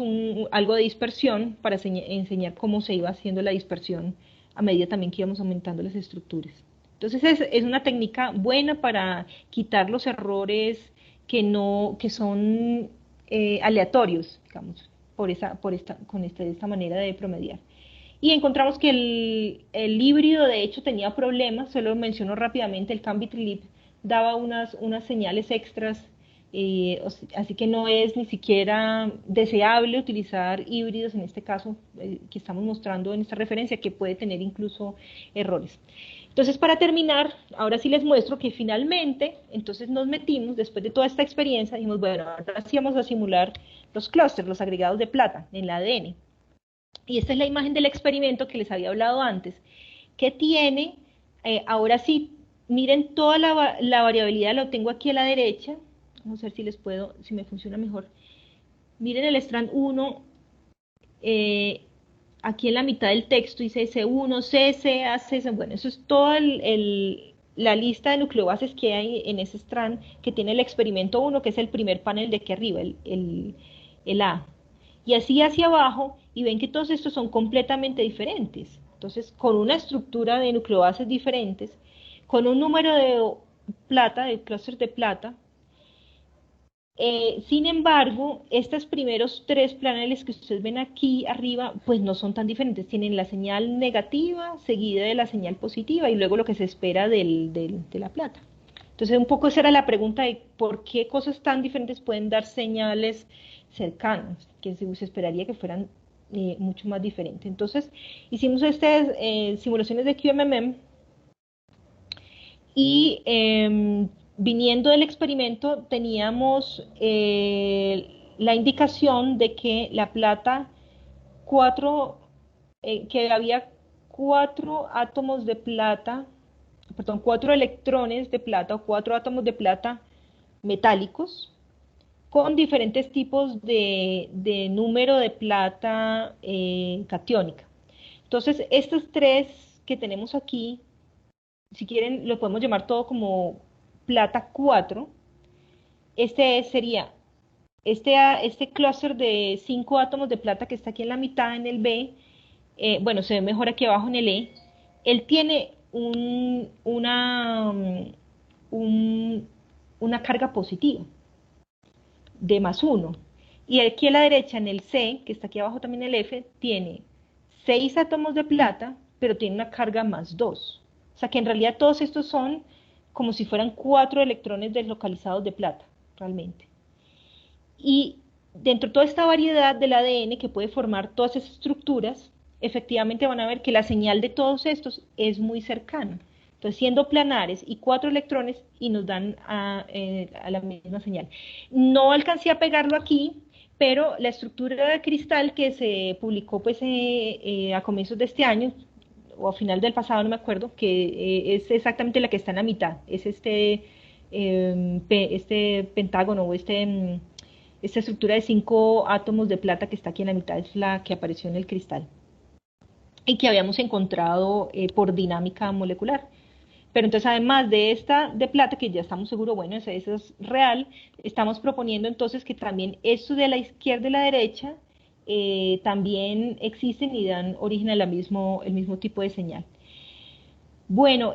algo de dispersión para enseñar cómo se iba haciendo la dispersión a medida también que íbamos aumentando las estructuras. Entonces es una técnica buena para quitar los errores que son aleatorios, digamos, de esta manera de promediar. Y encontramos que el híbrido de hecho tenía problemas, solo menciono rápidamente, el Cambly daba unas señales extras, así que no es ni siquiera deseable utilizar híbridos en este caso que estamos mostrando en esta referencia, que puede tener incluso errores. Entonces, para terminar, ahora sí les muestro que finalmente, entonces nos metimos, después de toda esta experiencia, dijimos, bueno, ahora sí vamos a simular los clústeres, los agregados de plata en el ADN. Y esta es la imagen del experimento que les había hablado antes, que tiene, ahora sí, miren toda la variabilidad, lo tengo aquí a la derecha, vamos a ver si les puedo, si me funciona mejor. Miren el strand 1, aquí en la mitad del texto dice S1, C, A, C, bueno, eso es toda la lista de nucleobases que hay en ese strand, que tiene el experimento 1, que es el primer panel de aquí arriba, el A. Y así hacia abajo, y ven que todos estos son completamente diferentes. Entonces, con una estructura de nucleobases diferentes, con un número de plata, de clústeres de plata. Sin embargo, estos primeros tres paneles que ustedes ven aquí arriba, pues no son tan diferentes. Tienen la señal negativa seguida de la señal positiva y luego lo que se espera de la plata. Entonces, un poco esa era la pregunta de por qué cosas tan diferentes pueden dar señales cercanas, que se esperaría que fueran mucho más diferentes. Entonces, hicimos estas simulaciones de QMMM y viniendo del experimento teníamos la indicación de que la plata, que había 4 átomos de plata, perdón, 4 electrones de plata o 4 átomos de plata metálicos con diferentes tipos de número de plata catiónica. Entonces, estos tres que tenemos aquí, si quieren, lo podemos llamar todo como plata 4. Sería este clúster de 5 átomos de plata que está aquí en la mitad, en el B, bueno, se ve mejor aquí abajo en el E. Él tiene una carga positiva de +1. Y aquí a la derecha, en el C, que está aquí abajo también el F, tiene 6 átomos de plata, pero tiene una carga +2. O sea que en realidad todos estos son como si fueran 4 electrones deslocalizados de plata, realmente. Y dentro de toda esta variedad del ADN que puede formar todas esas estructuras, efectivamente van a ver que la señal de todos estos es muy cercana. Entonces, siendo planares y 4 electrones, y nos dan a la misma señal. No alcancé a pegarlo aquí, pero la estructura de cristal que se publicó pues, a comienzos de este año, o a final del pasado, no me acuerdo, que es exactamente la que está en la mitad. Es este pentágono o esta estructura de 5 átomos de plata que está aquí en la mitad, es la que apareció en el cristal y que habíamos encontrado por dinámica molecular. Pero entonces, además de esta de plata, que ya estamos seguros, bueno, eso es real, estamos proponiendo entonces que también estos de la izquierda y la derecha también existen y dan origen al el mismo tipo de señal. Bueno,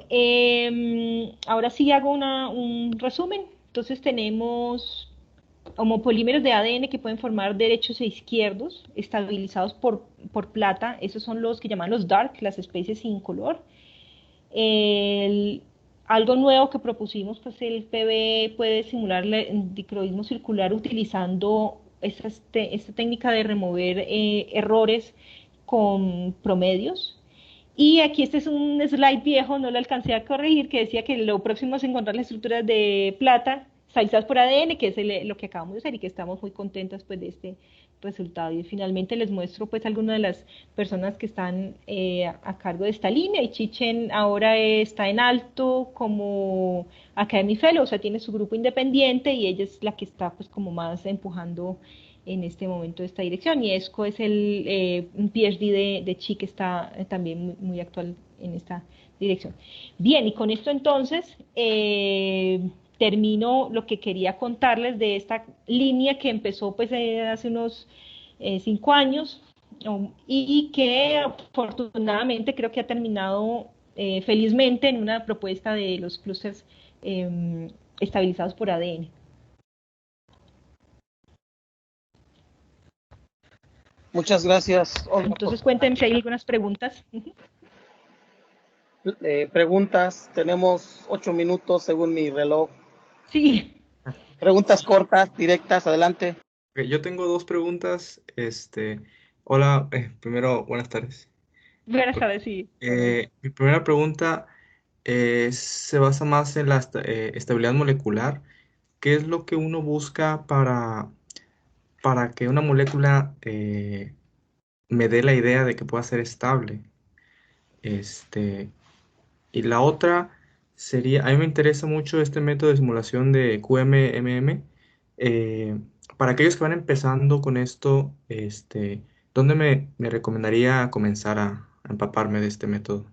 ahora sí hago un resumen. Entonces tenemos homopolímeros de ADN que pueden formar derechos e izquierdos, estabilizados por plata. Esos son los que llaman los DARK, las especies sin color. Algo nuevo que propusimos, pues el PB puede simular el dicroísmo circular utilizando esta técnica de remover errores con promedios. Y aquí este es un slide viejo, no lo alcancé a corregir, que decía que lo próximo es encontrar las estructuras de plata estabilizadas por ADN, que es lo que acabamos de hacer y que estamos muy contentas pues de este resultado. Y finalmente les muestro pues algunas de las personas que están a cargo de esta línea, y Chichen ahora está en alto como Academy Fellow, o sea, tiene su grupo independiente y ella es la que está pues como más empujando en este momento de esta dirección. Y ESCO es un PhD de Chi que está también muy actual en esta dirección. Bien, y con esto entonces termino lo que quería contarles de esta línea que empezó pues hace unos 5 años y que afortunadamente creo que ha terminado felizmente en una propuesta de los clústeres estabilizados por ADN. Muchas gracias, Olga, por Entonces cuéntenme si hay algunas preguntas. preguntas. Tenemos 8 minutos según mi reloj. Sí, Preguntas cortas, directas, adelante. Ok, yo tengo dos preguntas. Hola, primero, buenas tardes. buenas tardes, sí. Mi primera pregunta se basa más en la estabilidad molecular. ¿Qué es lo que uno busca para que una molécula me dé la idea de que pueda ser estable? Este, y la otra sería, a mí me interesa mucho este método de simulación de QMMM. Eh, para aquellos que van empezando con esto, ¿dónde me recomendaría comenzar a empaparme de este método?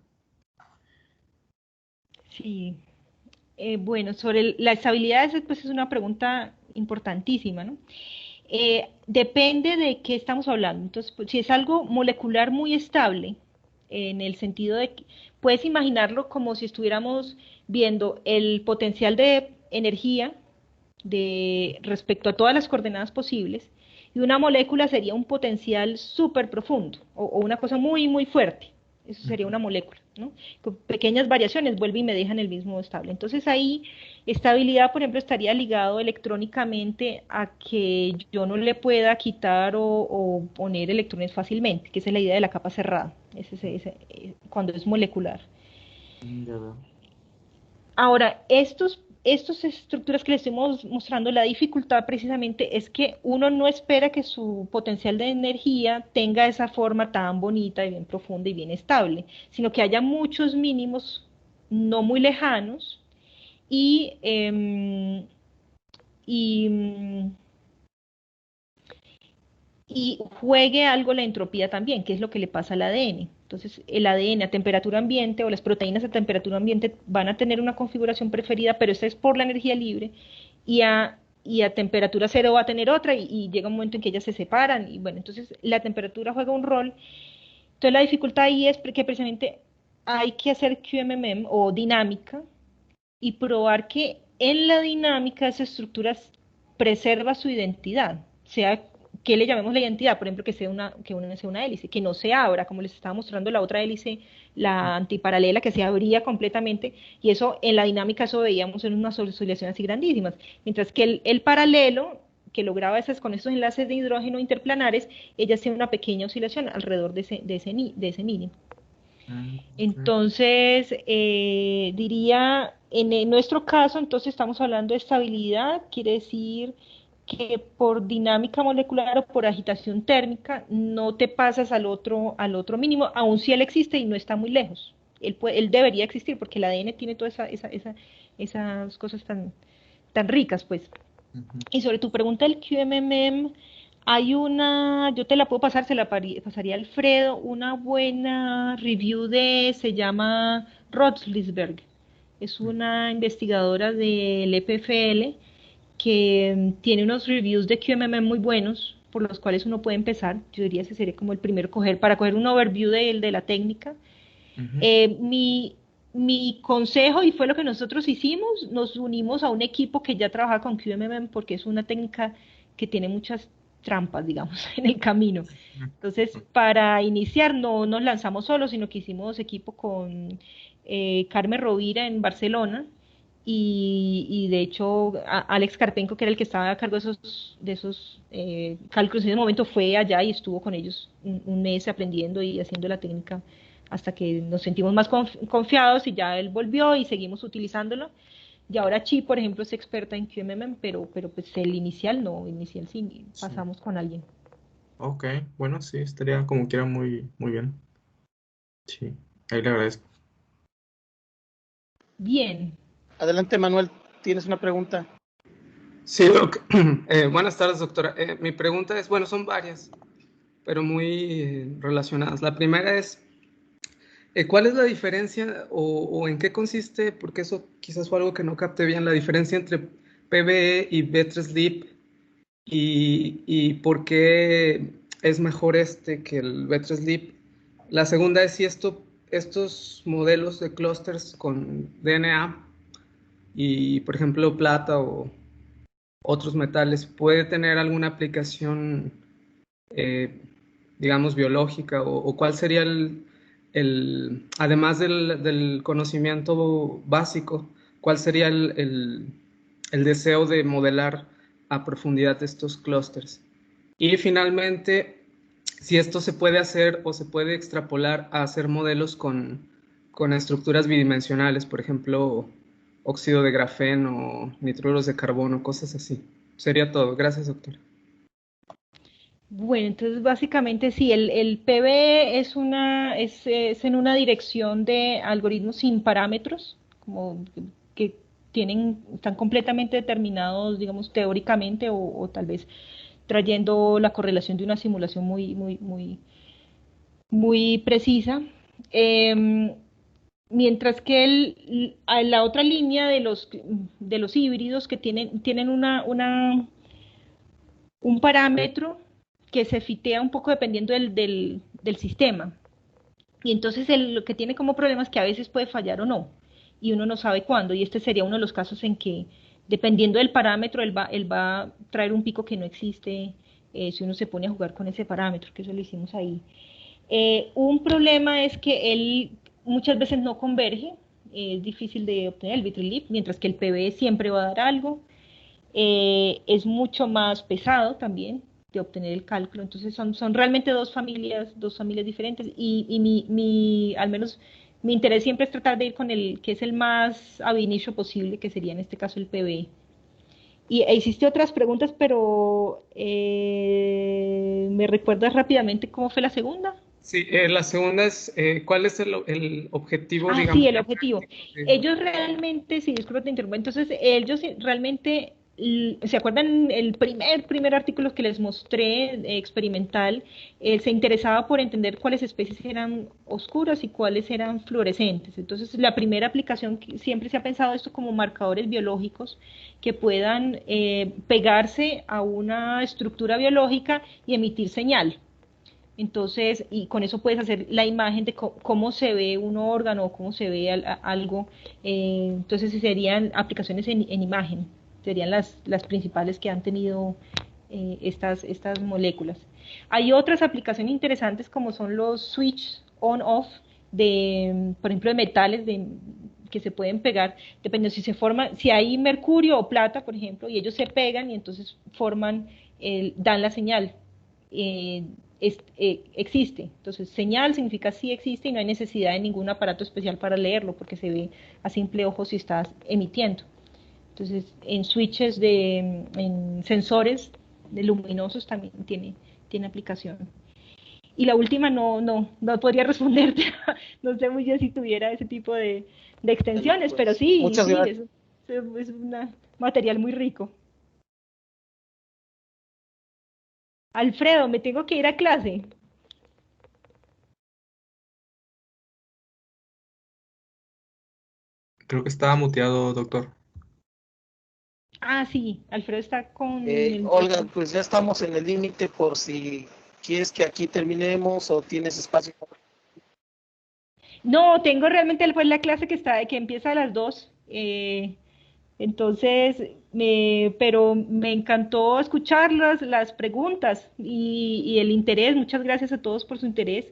Sí. Bueno, sobre la estabilidad, pues es una pregunta importantísima, ¿no? Depende de qué estamos hablando. Entonces, pues, si es algo molecular muy estable, en el sentido de que puedes imaginarlo como si estuviéramos viendo el potencial de energía respecto a todas las coordenadas posibles, y una molécula sería un potencial súper profundo o una cosa muy, muy fuerte. Eso sería una molécula, ¿no? Con pequeñas variaciones vuelve y me dejan el mismo estable. Entonces ahí estabilidad, por ejemplo, estaría ligado electrónicamente a que yo no le pueda quitar o poner electrones fácilmente, que esa es la idea de la capa cerrada, cuando es molecular. Ya veo. Ahora, estas estructuras que les estoy mostrando, la dificultad precisamente es que uno no espera que su potencial de energía tenga esa forma tan bonita y bien profunda y bien estable, sino que haya muchos mínimos no muy lejanos y, y, y juegue algo la entropía también, que es lo que le pasa al ADN. Entonces, el ADN a temperatura ambiente o las proteínas a temperatura ambiente van a tener una configuración preferida, pero esta es por la energía libre, y a temperatura cero va a tener otra, y llega un momento en que ellas se separan, y bueno, entonces la temperatura juega un rol. Entonces, la dificultad ahí es que precisamente hay que hacer QMM o dinámica y probar que en la dinámica esa estructura preserva su identidad, sea que le llamemos la identidad, por ejemplo, que una hélice, que no se abra, como les estaba mostrando la otra hélice, la antiparalela, que se abría completamente, y eso en la dinámica eso veíamos en unas oscilaciones así grandísimas, mientras que el paralelo que lograba con esos enlaces de hidrógeno interplanares, ella hacía una pequeña oscilación alrededor de ese mínimo. Ok. Entonces, diría, en nuestro caso, entonces estamos hablando de estabilidad, quiere decir que por dinámica molecular o por agitación térmica no te pasas al otro mínimo, aun si él existe y no está muy lejos. Él debería existir porque el ADN tiene todas esas cosas tan ricas, pues. Ujú. Y sobre tu pregunta del QMMM, yo te la puedo pasar, se la pasaría a Alfredo, una buena review se llama Rotzlisberg. Es una investigadora del EPFL que tiene unos reviews de QMM muy buenos, por los cuales uno puede empezar. Yo diría que sería como el primero para coger un overview de la técnica. Ujú. Mi consejo, y fue lo que nosotros hicimos, nos unimos a un equipo que ya trabaja con QMM porque es una técnica que tiene muchas trampas, digamos, en el camino. Entonces, para iniciar no nos lanzamos solos, sino que hicimos equipo con Carmen Rovira en Barcelona y de hecho Alex Karpenko, que era el que estaba a cargo de esos cálculos en ese momento, fue allá y estuvo con ellos un mes aprendiendo y haciendo la técnica hasta que nos sentimos más confiados y ya él volvió y seguimos utilizándolo. Y ahora Chi, por ejemplo, es experta en QMM, pero pues el inicial no, inicial sí, Sí. pasamos con alguien. Ok, bueno, sí, estaría como quiera muy, muy bien. Sí, ahí le agradezco. Bien, Adelante, Manuel, tienes una pregunta. Sí, buenas tardes, doctora. Mi pregunta es, bueno, son varias, pero muy relacionadas. La primera es, ¿cuál es la diferencia o en qué consiste? Porque eso quizás fue algo que no capté bien, la diferencia entre PBE y B3LEAP y por qué es mejor este que el B3LEAP. La segunda es si estos modelos de clústeres con DNA y, por ejemplo, plata o otros metales, puede tener alguna aplicación, eh, digamos, biológica, o cuál sería además del conocimiento básico, cuál sería el deseo de modelar a profundidad estos clústeres. Y finalmente, si esto se puede hacer o se puede extrapolar a hacer modelos con estructuras bidimensionales, por ejemplo, óxido de grafeno, nitruros de carbono, cosas así. Sería todo. Gracias, doctor. Bueno, entonces básicamente sí, el PBE es en una dirección de algoritmos sin parámetros, como que están completamente determinados, digamos, teóricamente o tal vez trayendo la correlación de una simulación muy precisa. Em, Mientras que a la otra línea de los híbridos que tienen un parámetro que se fitea un poco dependiendo del sistema. Y entonces lo que tiene como problema es que a veces puede fallar o no, y uno no sabe cuándo, y este sería uno de los casos en que, dependiendo del parámetro, él va a traer un pico que no existe si uno se pone a jugar con ese parámetro, que eso lo hicimos ahí. Un problema es que él muchas veces no converge, es difícil de obtener el Bitly mientras que el PB siempre va a dar algo. Es mucho más pesado también de obtener el cálculo, entonces son realmente dos familias diferentes y al menos mi interés siempre es tratar de ir con el que es el más ab initio posible, que sería en este caso el PB. Hiciste otras preguntas, pero ¿me recuerdas rápidamente cómo fue la segunda? Sí, la segunda es, ¿cuál es el objetivo, Ah, digamos? sí, el objetivo. Ellos realmente, sí, disculpa te interrumpo, entonces ellos realmente, ¿se acuerdan el primer artículo que les mostré, experimental? Se interesaba por entender cuáles especies eran oscuras y cuáles eran fluorescentes. Entonces, la primera aplicación, siempre se ha pensado esto como marcadores biológicos que puedan pegarse a una estructura biológica y emitir señal. Entonces, y con eso puedes hacer la imagen de cómo se ve un órgano o cómo se ve algo. Entonces, serían aplicaciones en imagen, serían las principales que han tenido estas moléculas. Hay otras aplicaciones interesantes como son los switch on-off por ejemplo, de metales que se pueden pegar, dependiendo si se forma, si hay mercurio o plata, por ejemplo, y ellos se pegan y entonces dan la señal. Eh, Existe. Entonces, señal significa sí existe y no hay necesidad de ningún aparato especial para leerlo porque se ve a simple ojo si estás emitiendo. Entonces, en switches en sensores de luminosos también tiene aplicación. Y la última no podría responderte, no sé muy bien si tuviera ese tipo de Bueno, extensiones, pero pues sí, muchas sí, gracias. es un material muy rico. Alfredo, me tengo que ir a clase. Creo que estaba muteado, doctor. Ah, sí, Alfredo está con el Olga, micrófono. pues ya estamos en el límite por si quieres que aquí terminemos o tienes espacio. No, tengo realmente pues, la clase que empieza a las 2. Entonces, pero me encantó escuchar las preguntas y el interés. Muchas gracias a todos por su interés.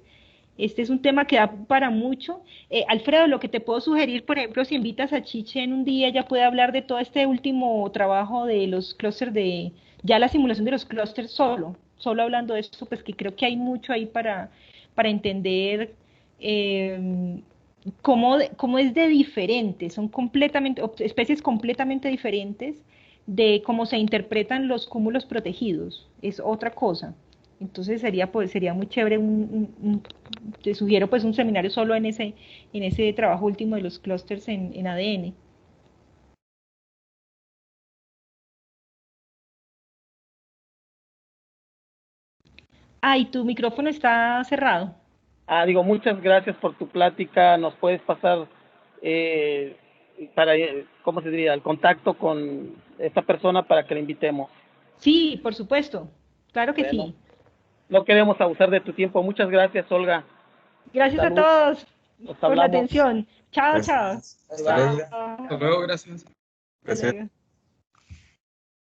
Este es un tema que da para mucho. Alfredo, lo que te puedo sugerir, por ejemplo, si invitas a Chiche en un día, ya puede hablar de todo este último trabajo de los clústeres ya la simulación de los clústeres solo hablando de esto, pues que creo que hay mucho ahí para entender eh, cómo es de diferente, son especies completamente diferentes de cómo se interpretan los cúmulos protegidos, es otra cosa. Entonces sería muy chévere te sugiero pues un seminario solo en ese trabajo último de los clústeres en ADN. Ay, tu micrófono está cerrado. Digo, muchas gracias por tu plática. Nos puedes pasar ¿cómo se diría? El contacto con esta persona para que la invitemos. Sí, por supuesto. Claro que Bueno, sí. no queremos abusar de tu tiempo. Muchas gracias, Olga. Gracias a Salud. todos Nos por la hablamos. atención. Chao, chao. Gracias. Hasta luego. Hasta luego, gracias. Hasta Gracias. luego.